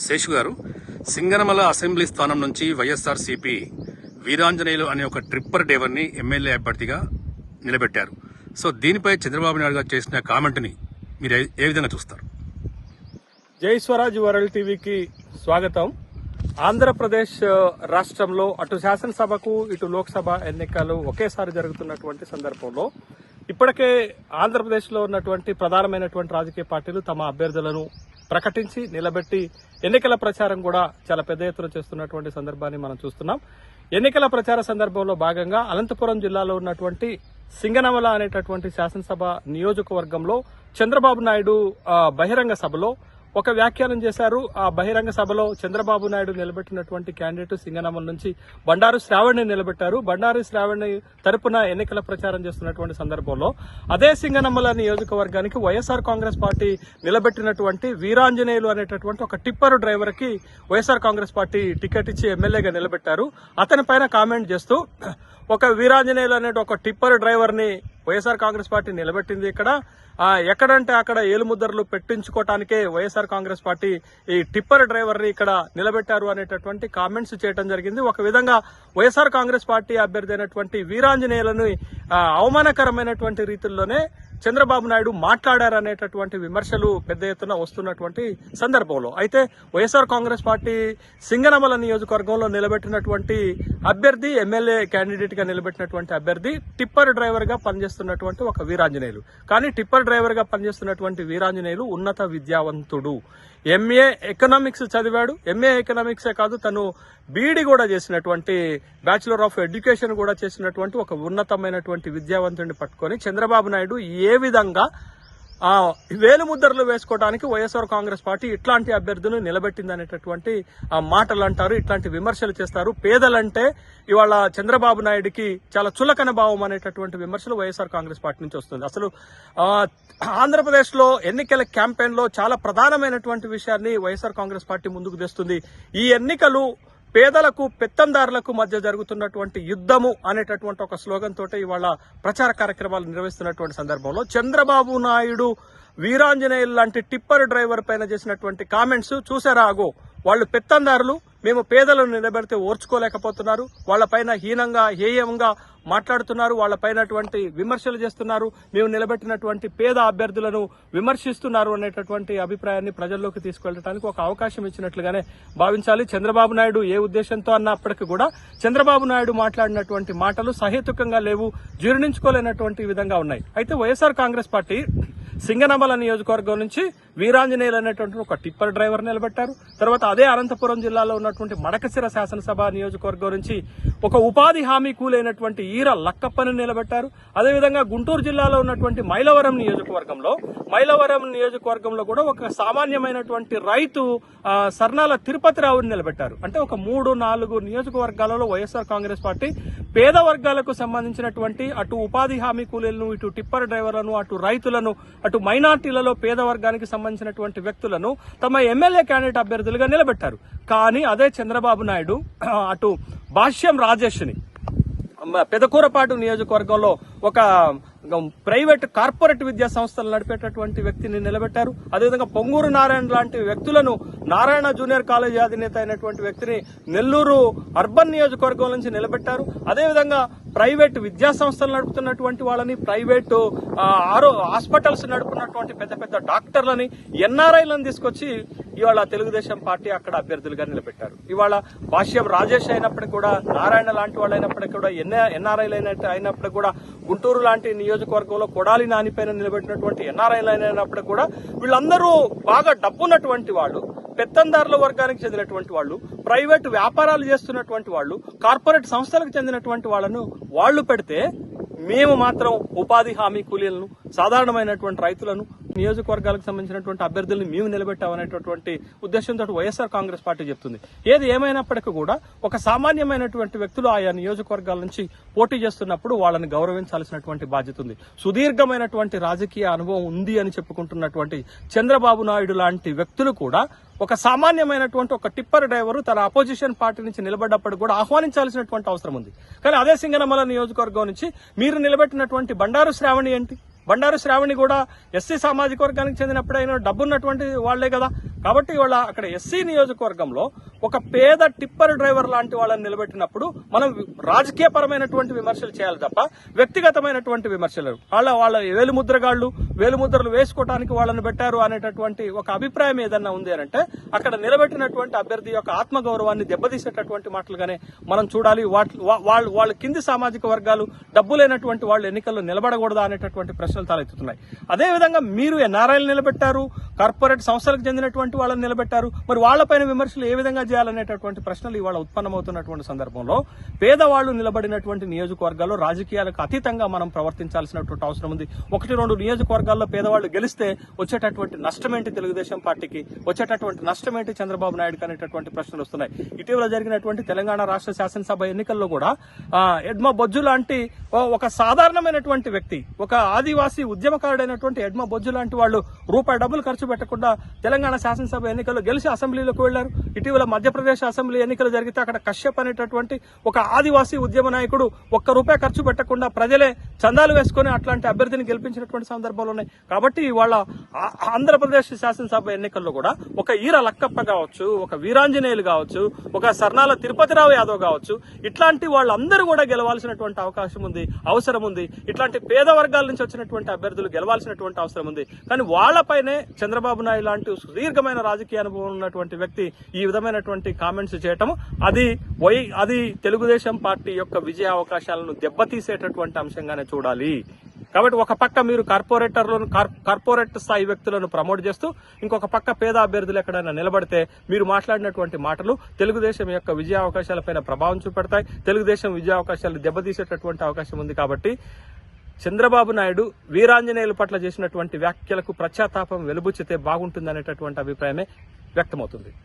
శేషు గారు, సింగనమల అసెంబ్లీ స్థానం నుంచి వైఎస్ఆర్సీపీ వీరాంజనేయులు అనే ఒక ట్రిప్పర్ డ్రైవర్ని ఎమ్మెల్యే అభ్యర్థిగా నిలబెట్టారు. సో దీనిపై చంద్రబాబు నాయుడు గారు చేసిన కామెంట్ని మీరు ఏ విధంగా చూస్తారు? జై స్వరాజ్ వరల్డ్ టీవీకి స్వాగతం. ఆంధ్రప్రదేశ్ రాష్ట్రంలో అటు శాసనసభకు ఇటు లోక్సభ ఎన్నికలు ఒకేసారి జరుగుతున్నటువంటి సందర్భంలో ఇప్పటికే ఆంధ్రప్రదేశ్లో ఉన్నటువంటి ప్రధానమైనటువంటి రాజకీయ పార్టీలు తమ అభ్యర్థులను ప్రకటించి నిలబెట్టి ఎన్నికల ప్రచారం కూడా చాలా పెద్ద ఎత్తున చేస్తున్నటువంటి సందర్భాన్ని మనం చూస్తున్నాం. ఎన్నికల ప్రచార సందర్భంలో భాగంగా అనంతపురం జిల్లాలో ఉన్నటువంటి సింగనమల అనేటటువంటి శాసనసభ నియోజకవర్గంలో చంద్రబాబు నాయుడు బహిరంగ సభలో ఒక వ్యాఖ్యానం చేశారు. ఆ బహిరంగ సభలో చంద్రబాబు నాయుడు నిలబెట్టినటువంటి క్యాండిడేట్ సింగనమల నుంచి బండారు శ్రావణ్ని నిలబెట్టారు. బండారు శ్రావణ్ని తరపున ఎన్నికల ప్రచారం చేస్తున్నటువంటి సందర్భంలో అదే సింగనమల నియోజకవర్గానికి వైఎస్ఆర్ కాంగ్రెస్ పార్టీ నిలబెట్టినటువంటి వీరాంజనేయులు అనేటటువంటి ఒక టిప్పర్ డ్రైవర్ కి వైఎస్ఆర్ కాంగ్రెస్ పార్టీ టికెట్ ఇచ్చి ఎమ్మెల్యేగా నిలబెట్టారు. అతని పైన కామెంట్ చేస్తూ ఒక వీరాంజనేయులు అనే ఒక టిప్పర్ డ్రైవర్ ని వైఎస్ఆర్ కాంగ్రెస్ పార్టీ నిలబెట్టింది. ఇక్కడ ఎక్కడంటే అక్కడ ఏలుముద్రలు పెట్టించుకోవటానికే వైఎస్ఆర్ కాంగ్రెస్ పార్టీ ఈ టిప్పర్ డ్రైవర్ ని ఇక్కడ నిలబెట్టారు అనేటటువంటి కామెంట్స్ చేయడం జరిగింది. ఒక విధంగా వైఎస్ఆర్ కాంగ్రెస్ పార్టీ అభ్యర్థి అయినటువంటి వీరాంజనేయులను అవమానకరమైనటువంటి రీతుల్లోనే చంద్రబాబు నాయుడు మాట్లాడారనేటటువంటి విమర్శలు పెద్ద ఎత్తున వస్తున్నటువంటి సందర్భంలో అయితే వైఎస్ఆర్ కాంగ్రెస్ పార్టీ సింగనమల నియోజకవర్గంలో నిలబెట్టినటువంటి అభ్యర్థి, ఎమ్మెల్యే క్యాండిడేట్ గా నిలబెట్టినటువంటి అభ్యర్థి టిప్పర్ డ్రైవర్ గా పనిచేస్తున్నటువంటి ఒక వీరాంజనేయులు. కానీ టిప్పర్ డ్రైవర్ గా పనిచేస్తున్నటువంటి వీరాంజనేయులు ఉన్నత విద్యావంతుడు. ఎంఏ ఎకనామిక్స్ చదివాడు. ఎంఏ ఎకనామిక్సే కాదు, తను బీఈడీ కూడా చేసినటువంటి, బ్యాచులర్ ఆఫ్ ఎడ్యుకేషన్ కూడా చేసినటువంటి ఒక ఉన్నతమైనటువంటి విద్యావంతుడిని పట్టుకొని చంద్రబాబు నాయుడు ఏ విధంగా వేలుముద్రలు వేసుకోవడానికి వైఎస్ఆర్ కాంగ్రెస్ పార్టీ ఇట్లాంటి అభ్యర్థులను నిలబెట్టిందనేటటువంటి మాటలు అంటారు, ఇట్లాంటి విమర్శలు చేస్తారు. పేదలంటే ఇవాళ చంద్రబాబు నాయుడికి చాలా చులకన భావం అనేటటువంటి విమర్శలు వైఎస్ఆర్ కాంగ్రెస్ పార్టీ నుంచి వస్తుంది. అసలు ఆంధ్రప్రదేశ్ లో ఎన్నికల క్యాంపెయిన్ లో చాలా ప్రధానమైనటువంటి విషయాన్ని వైఎస్ఆర్ కాంగ్రెస్ పార్టీ ముందుకు తెస్తుంది. ఈ ఎన్నికలు పేదలకు పెత్తందారులకు మధ్య జరుగుతున్నటువంటి యుద్ధము అనేటటువంటి ఒక స్లోగన్ తోటి ఇవాళ ప్రచార కార్యక్రమాలు నిర్వహిస్తున్నటువంటి సందర్భంలో చంద్రబాబు నాయుడు వీరాంజనేయులు లాంటి టిప్పర్ డ్రైవర్ పైన చేసినటువంటి కామెంట్స్ చూసారా? అగో వాళ్ళు పెత్తందారులు, మేము పేదలను నిలబెడితే ఓర్చుకోలేకపోతున్నారు, వాళ్ళపైన హీనంగా హేయంగా మాట్లాడుతున్నారు, వాళ్ళపైనటువంటి విమర్శలు చేస్తున్నారు, మేము నిలబెట్టినటువంటి పేద అభ్యర్థులను విమర్శిస్తున్నారు అనేటటువంటి అభిప్రాయాన్ని ప్రజల్లోకి తీసుకెళ్లడానికి ఒక అవకాశం ఇచ్చినట్లుగానే భావించాలి. చంద్రబాబు నాయుడు ఏ ఉద్దేశంతో అన్నప్పటికీ కూడా చంద్రబాబు నాయుడు మాట్లాడినటువంటి మాటలు సహేతుకంగా లేవు, జీర్ణించుకోలేనటువంటి విధంగా ఉన్నాయి. అయితే వైఎస్ఆర్ కాంగ్రెస్ పార్టీ సింగనమల నియోజకవర్గం నుంచి వీరాంజనేయులు అనేటువంటి ఒక టిప్పర్ డ్రైవర్ నిలబెట్టారు. తర్వాత అదే అనంతపురం జిల్లాలో ఉన్నటువంటి మడకశిర శాసనసభ నియోజకవర్గం నుంచి ఒక ఉపాధి హామీ కూలైనటువంటి ఈర లక్కప్పని నిలబెట్టారు. అదేవిధంగా గుంటూరు జిల్లాలో ఉన్నటువంటి మైలవరం నియోజకవర్గంలో కూడా ఒక సామాన్యమైనటువంటి రైతు సర్నాల తిరుపతిరావుని నిలబెట్టారు. అంటే ఒక 3-4 నియోజకవర్గాలలో వైఎస్ఆర్ కాంగ్రెస్ పార్టీ పేద వర్గాలకు సంబంధించినటువంటి అటు ఉపాధి హామీ కూలీలను, ఇటు టిప్పర్ డ్రైవర్లను, అటు రైతులను, అటు మైనార్టీలలో పేద వర్గానికి సంబంధించినటువంటి వ్యక్తులను తమ ఎమ్మెల్యే క్యాండిడేట్ అభ్యర్థులుగా నిలబెట్టారు. కానీ అదే చంద్రబాబు నాయుడు అటు భాష్యం రాజేష్ ని పెదకూరపాటు నియోజకవర్గంలో ఒక ప్రైవేట్ కార్పొరేట్ విద్యా సంస్థలు నడిపేటటువంటి వ్యక్తిని నిలబెట్టారు. అదేవిధంగా పొంగూరు నారాయణ లాంటి వ్యక్తులను, నారాయణ జూనియర్ కాలేజీ అధినేత అయినటువంటి వ్యక్తిని నెల్లూరు అర్బన్ నియోజకవర్గం నుంచి నిలబెట్టారు. అదేవిధంగా ప్రైవేట్ విద్యా సంస్థలు నడుపుతున్నటువంటి వాళ్ళని, ప్రైవేటు హాస్పిటల్స్ నడుపుతున్నటువంటి పెద్ద పెద్ద డాక్టర్లని, ఎన్ఆర్ఐలను తీసుకొచ్చి ఇవాళ తెలుగుదేశం పార్టీ అక్కడ అభ్యర్థులుగా నిలబెట్టారు. ఇవాళ భాష్యం రాజేష్ అయినప్పటికీ కూడా, నారాయణ లాంటి వాళ్ళు అయినప్పటికీ కూడా, ఎన్ఆర్ఐలు అయినప్పటికీ కూడా, గుంటూరు లాంటి నియోజకవర్గంలో కొడాలి నానిపైన నిలబెట్టినటువంటి ఎన్ఆర్ఐలు అయినప్పటికీ కూడా వీళ్ళందరూ బాగా డబ్బున్నటువంటి వాళ్ళు, పెత్తందారుల వర్గానికి చెందినటువంటి వాళ్ళు, ప్రైవేటు వ్యాపారాలు చేస్తున్నటువంటి వాళ్ళు, కార్పొరేట్ సంస్థలకు చెందినటువంటి వాళ్ళను వాళ్ళు పెడితే మేము మాత్రం ఉపాధి హామీ కూలీలను, సాధారణమైనటువంటి రైతులను, నియోజకవర్గాలకు సంబంధించినటువంటి అభ్యర్థుల్ని మేము నిలబెట్టామనేటటువంటి ఉద్దేశంతో వైఎస్ఆర్ కాంగ్రెస్ పార్టీ చెప్తుంది. ఏది ఏమైనప్పటికీ కూడా ఒక సామాన్యమైనటువంటి వ్యక్తులు ఆయా నియోజకవర్గాల నుంచి పోటీ చేస్తున్నప్పుడు వాళ్ళని గౌరవించాల్సినటువంటి బాధ్యత ఉంది. సుదీర్ఘమైనటువంటి రాజకీయ అనుభవం ఉంది అని చెప్పుకుంటున్నటువంటి చంద్రబాబు నాయుడు లాంటి వ్యక్తులు కూడా ఒక సామాన్యమైనటువంటి ఒక టిప్పర్ డ్రైవర్ తన అపోజిషన్ పార్టీ నుంచి నిలబడ్డప్పుడు కూడా ఆహ్వానించాల్సినటువంటి అవసరం ఉంది. కానీ అదే సింగనమల నియోజకవర్గం నుంచి మీరు నిలబెట్టినటువంటి బండారు శ్రావణి ఏంటి? బండారు శ్రావణి కూడా ఎస్సీ సామాజిక వర్గానికి చెందినప్పుడైనా డబ్బున్నటువంటి వాళ్లే కదా. కాబట్టి వాళ్ళ అక్కడ ఎస్సీ నియోజకవర్గంలో ఒక పేద టిప్పర్ డ్రైవర్ లాంటి వాళ్ళని నిలబెట్టినప్పుడు మనం రాజకీయపరమైనటువంటి విమర్శలు చేయాలి తప్ప వ్యక్తిగతమైనటువంటి విమర్శలు. వాళ్ళ వేలుముద్రలు వేసుకోవడానికి వాళ్ళని పెట్టారు అనేటటువంటి ఒక అభిప్రాయం ఏదన్నా ఉంది అంటే అక్కడ నిలబెట్టినటువంటి అభ్యర్థి యొక్క ఆత్మగౌరవాన్ని దెబ్బతీసేటటువంటి మాటలుగానే మనం చూడాలి. వాళ్ళ కింది సామాజిక వర్గాలు డబ్బు లేనటువంటి వాళ్ళు ఎన్నికల్లో నిలబడకూడదా అనేటటువంటి ప్రశ్నలు తలెత్తుతున్నాయి. అదేవిధంగా మీరు ఎన్ఆర్ఐలు నిలబెట్టారు, కార్పొరేట్ సంస్థలకు చెందినటువంటి వాళ్ళని నిలబెట్టారు. మరి వాళ్లపైన విమర్శలు ఏ విధంగా చేయాలనేటటువంటి ప్రశ్నలు ఇవాళ ఉత్పన్నమవుతున్నటువంటి సందర్భంలో పేదవాళ్లు నిలబడినటువంటి నియోజకవర్గాల్లో రాజకీయాలకు అతీతంగా మనం ప్రవర్తించాల్సినటువంటి అవసరం ఉంది. 1-2 నియోజకవర్గాల్లో పేదవాళ్లు గెలిస్తే వచ్చేటటువంటి నష్టమేంటి తెలుగుదేశం పార్టీకి, వచ్చేటటువంటి నష్టమేంటి చంద్రబాబు నాయుడుకి అనేటటువంటి ప్రశ్నలు వస్తున్నాయి. ఇటీవల జరిగినటువంటి తెలంగాణ రాష్ట్ర శాసనసభ ఎన్నికల్లో కూడా ఎడ్మ బొజ్జు లాంటి ఒక సాధారణమైనటువంటి వ్యక్తి, ఒక ఆదివాసీ ఉద్యమకారుడైనటువంటి ఎడ్మ బొజ్జు లాంటి వాళ్ళు రూపాయి డబ్బులు ఖర్చు పెట్టకుండా తెలంగాణ శాసనసభ ఎన్నికల్లో గెలిచి అసెంబ్లీలోకి వెళ్లారు. ఇటీవల మధ్యప్రదేశ్ అసెంబ్లీ ఎన్నికలు జరిగితే అక్కడ కశ్యప్ అనేటటువంటి ఒక ఆదివాసీ ఉద్యమ నాయకుడు ₹1 ఖర్చు పెట్టకుండా ప్రజలే చందాలు వేసుకుని అట్లాంటి అభ్యర్థిని గెలిపించినటువంటి సందర్భాలు ఉన్నాయి. కాబట్టి ఇవాళ ఆంధ్రప్రదేశ్ శాసనసభ ఎన్నికల్లో కూడా ఒక ఈర లక్కప్ప కావచ్చు, ఒక వీరాంజనేయులు కావచ్చు, ఒక సర్నాల తిరుపతిరావు యాదవ్ కావచ్చు, ఇట్లాంటి వాళ్ళందరూ కూడా గెలవాల్సినటువంటి అవకాశం ఉంది, అవసరం ఉంది. ఇట్లాంటి పేద వర్గాల నుంచి వచ్చినటువంటి అభ్యర్థులు గెలవాల్సినటువంటి అవసరం ఉంది. కానీ వాళ్లపైనే చంద్రబాబు నాయుడు లాంటి సుదీర్ఘమైన రాజకీయ అనుభవం ఉన్నటువంటి వ్యక్తి ఈ విధమైనటువంటి కామెంట్స్ చేయటం అది తెలుగుదేశం పార్టీ యొక్క విజయ అవకాశాలను దెబ్బతీసేటటువంటి అంశంగానే చూడాలి. కాబట్టి ఒక పక్క మీరు కార్పొరేట్ స్థాయి వ్యక్తులను ప్రమోట్ చేస్తూ ఇంకొక పక్క పేద అభ్యర్థులు ఎక్కడైనా నిలబడితే మీరు మాట్లాడినటువంటి మాటలు తెలుగుదేశం యొక్క విజయ అవకాశాలపైన ప్రభావం చూపెడతాయి. తెలుగుదేశం విజయ అవకాశాలు దెబ్బతీసేటటువంటి అవకాశం ఉంది. కాబట్టి చంద్రబాబు నాయుడు వీరాంజనేయుల పట్ల చేసినటువంటి వ్యాఖ్యలకు పశ్చాత్తాపం వెలుబుచ్చితే బాగుంటుందనేటటువంటి అభిప్రాయమే వ్యక్తమవుతుంది.